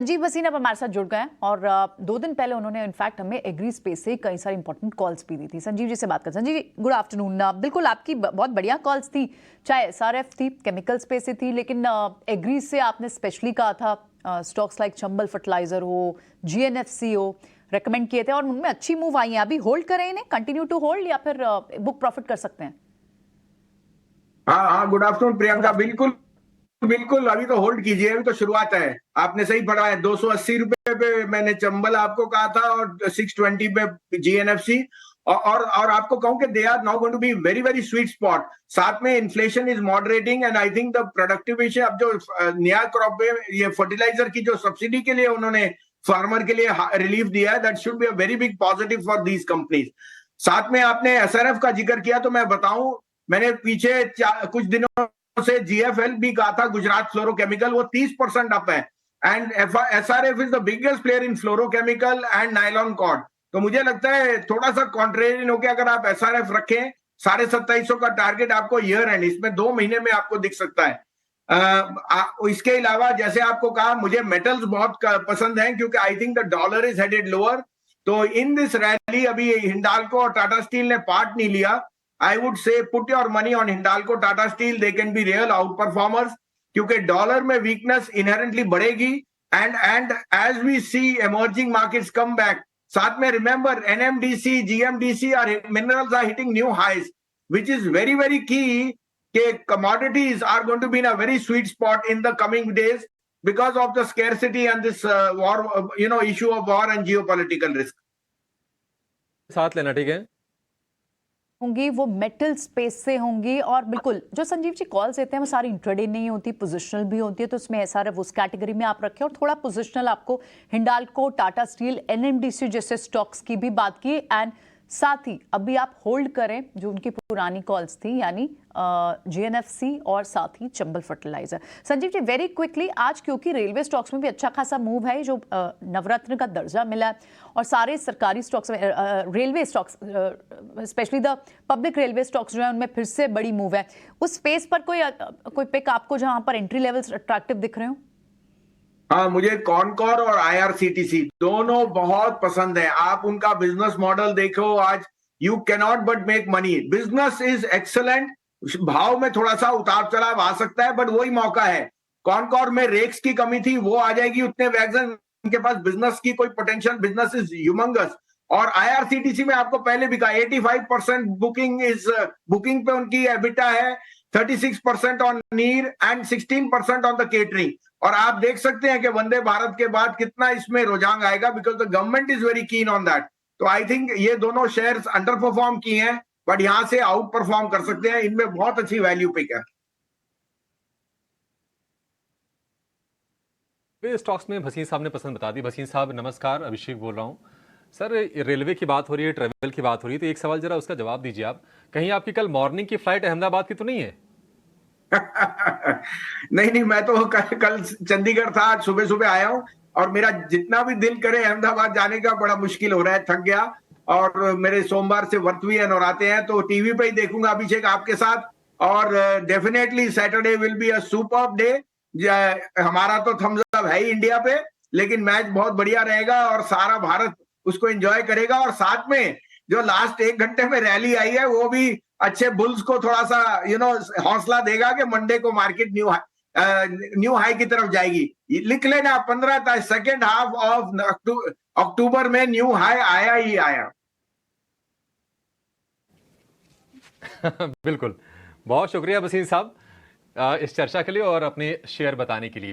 संजीव वसीन अब हमारे साथ जुड़ गए हैं और 2 दिन पहले उन्होंने इनफैक्ट हमें एग्री स्पेस से कई सारी इंपॉर्टेंट कॉल्स भी दी थी। संजीव जी से बात कर। Sanjeev ji, good afternoon. बिल्कुल आपकी बहुत बढ़िया कॉल्स थी, चाहे एसआरएफ थी, केमिकल स्पेस से थी, लेकिन एग्री से आपने स्पेशली कहा था स्टॉक्स लाइक चंबल फर्टिलाइजर हो, जीएनएफसी हो, रेकमेंड किए थे और उनमें अच्छी मूव आई है। अभी होल्ड करें इन्हें, कंटिन्यू टू होल्ड या फिर बुक प्रॉफिट कर सकते हैं? हाँ हाँ, गुड आफ्टरनून प्रियंका। बिल्कुल बिल्कुल, अभी तो होल्ड कीजिए, अभी तो शुरुआत है। आपने सही पढ़ा है, 280 रुपए पे मैंने चंबल आपको कहा था और 620 पे जीएनएफसी। और आपको कहूं कि they are now going to be very very sweet spot. साथ में inflation is moderating and I think the productivity, अब जो नया क्रॉप पे ये फर्टिलाइजर की जो सब्सिडी के लिए उन्होंने फार्मर के लिए रिलीफ दिया है, that should be a very big positive for these companies. साथ में आपने एसआरएफ का जिक्र किया, तो मैं बताऊं, मैंने पीछे कुछ दिनों से जीएफएल भी कहा था, गुजरात फ्लोरोकेमिकल, वो 30% अप है। And SRF is the biggest player in fluorochemical and nylon cord. तो मुझे लगता है थोड़ा सा कॉन्ट्रेरियन होकर अगर आप एसआरएफ रखें, 2750 का टारगेट आपको ईयर एंड इसमें 2 महीने में आपको दिख सकता है। इसके अलावा जैसे आपको कहा, मुझे मेटल्स बहुत पसंद हैं क्योंकि आई think the dollar is headed lower. तो इन दिस रैली अभी हिंडाल्को और टाटा स्टील ने पार्ट नहीं लिया। I would say put your money on Hindalco, Tata Steel. They can be real outperformers क्योंकि डॉलर में वीकनेस इनहेरेंटली बढ़ेगी। And as we see emerging markets come back, साथ में रिमेंबर एनएमडीसी, जीएमडीसी और minerals are hitting new highs, which is very very key कि commodities are going to be in a very sweet spot in the coming days because of the scarcity and this war, issue of war and geopolitical risk. साथ लेना, ठीक है, होंगी वो metal space से होंगी। और बिल्कुल जो संजीव जी कॉल्स देते हैं वो सारी इंट्राडे नहीं होती, पोजिशनल भी होती है, तो उसमें एसआरएफ उस कैटेगरी में आप रखें और थोड़ा पोजिशनल आपको हिंडाल्को, टाटा स्टील, एनएमडीसी जैसे स्टॉक्स की भी बात की। एंड साथ ही अभी आप होल्ड करें जो उनकी पुरानी कॉल्स थी, यानी जीएनएफसी और साथ ही Chambal fertiliser. Sanjeev ji very quickly, आज क्योंकि रेलवे स्टॉक्स में भी अच्छा खासा मूव है, जो नवरत्न का दर्जा मिला है और सारे सरकारी स्टॉक्स में, railway stocks specially the public railway stocks जो है उनमें फिर से बड़ी मूव है। उस स्पेस पर कोई पिक आपको जहां पर एंट्री लेवल्स अट्रैक्टिव दिख रहे हो? हाँ, मुझे कॉनकॉर और आईआरसीटीसी दोनों बहुत पसंद है। आप उनका बिजनेस मॉडल देखो, आज you cannot but make money. Business is excellent, भाव में थोड़ा सा उतार चढ़ाव आ सकता है, बट वही मौका है। कॉनकॉर में रेक्स की कमी थी, वो आ जाएगी। उतने वैगन उनके पास, बिजनेस की कोई पोटेंशियल, बिजनेस इज ह्यूमंगस। और आईआरसीटीसी में आपको पहले भी कहा, 85% बुकिंग पे उनकी एबिटा है, 36% ऑन नीर एंड 16% ऑन द केटरिंग। और आप देख सकते हैं कि वंदे भारत के बाद कितना इसमें रुझान आएगा, because the government is very keen on that. तो आई थिंक ये दोनों शेयर्स अंडर परफॉर्म किए हैं, बट यहां से आउट परफॉर्म कर सकते हैं। इनमें बहुत अच्छी वैल्यू पिक है। स्टॉक्स में भसीन साहब ने पसंद बता दी। भसीन साहब नमस्कार, अभिषेक बोल रहा हूँ। सर, रेलवे की बात हो रही है, ट्रेवल की बात हो रही है, तो एक सवाल जरा उसका जवाब दीजिए आप। कहीं आपकी कल मॉर्निंग की फ्लाइट अहमदाबाद की तो नहीं है? नहीं नहीं, मैं तो कल चंडीगढ़ था, आज सुबह सुबह आया हूं। और मेरा जितना भी दिल करे अहमदाबाद जाने का, बड़ा मुश्किल हो रहा है, थक गया। और मेरे सोमवार से व्रत भी है, नवराते हैं, तो टीवी पे ही देखूंगा अभिषेक आपके साथ। और definitely Saturday will be a superb day. हमारा तो थम्स अप है ही इंडिया पे, लेकिन मैच बहुत बढ़िया रहेगा और सारा भारत उसको एंजॉय करेगा। और साथ में जो लास्ट 1 घंटे में रैली आई है, वो भी अच्छे बुल्स को थोड़ा सा हौसला देगा कि मंडे को मार्केट न्यू हाई की तरफ जाएगी। लिख लेना, 15 सेकेंड हाफ ऑफ अक्टूबर में न्यू हाई आया ही आया। बिल्कुल, बहुत शुक्रिया वसीम साहब इस चर्चा के लिए और अपने शेयर बताने के लिए।